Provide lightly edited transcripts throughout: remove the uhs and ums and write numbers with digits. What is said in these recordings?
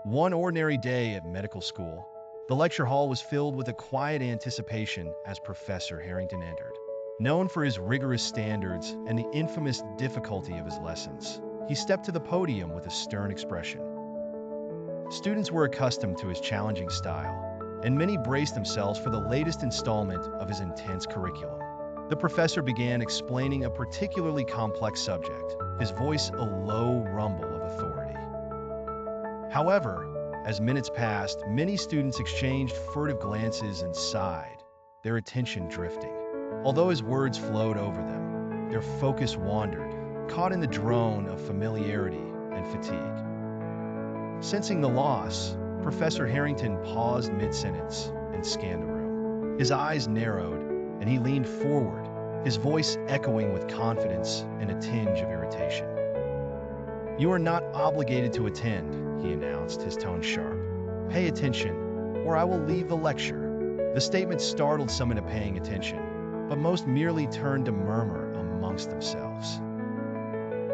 One ordinary day at medical school, the lecture hall was filled with a quiet anticipation as Professor Harrington entered. Known for his rigorous standards and the infamous difficulty of his lessons, he stepped to the podium with a stern expression. Students were accustomed to his challenging style, and many braced themselves for the latest installment of his intense curriculum. The professor began explaining a particularly complex subject, his voice a low rumble of authority. However, as minutes passed, many students exchanged furtive glances and sighed, their attention drifting. Although his words flowed over them, their focus wandered, caught in the drone of familiarity and fatigue. Sensing the loss, Professor Harrington paused mid-sentence and scanned the room. His eyes narrowed, and he leaned forward, his voice echoing with confidence and a tinge of irritation. "You are not obligated to attend," he announced, his tone sharp. "Pay attention, or I will leave the lecture." The statement startled some into paying attention, but most merely turned to murmur amongst themselves.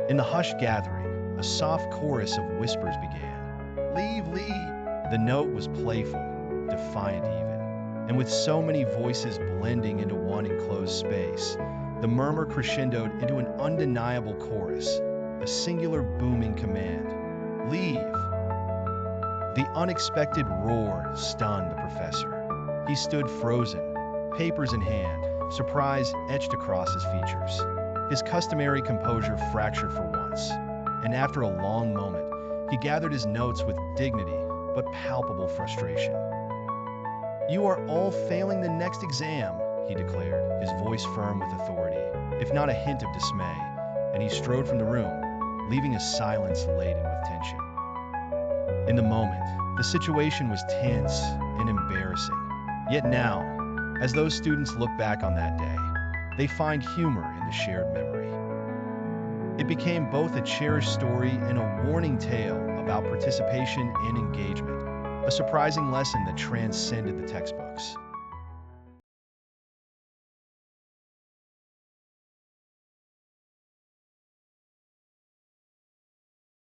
In the hushed gathering, a soft chorus of whispers began. "Leave, leave!" The note was playful, defiant even, and with so many voices blending into one enclosed space, the murmur crescendoed into an undeniable chorus, a singular booming command. "Leave!" The unexpected roar stunned the professor. He stood frozen, papers in hand, surprise etched across his features. His customary composure fractured for once, and after a long moment, he gathered his notes with dignity but palpable frustration. "You are all failing the next exam," he declared, his voice firm with authority, if not a hint of dismay, and he strode from the room, leaving a silence laden with tension. In the moment, the situation was tense and embarrassing. Yet now, as those students look back on that day, they find humor in the shared memory. It became both a cherished story and a warning tale about participation and engagement, a surprising lesson that transcended the textbooks.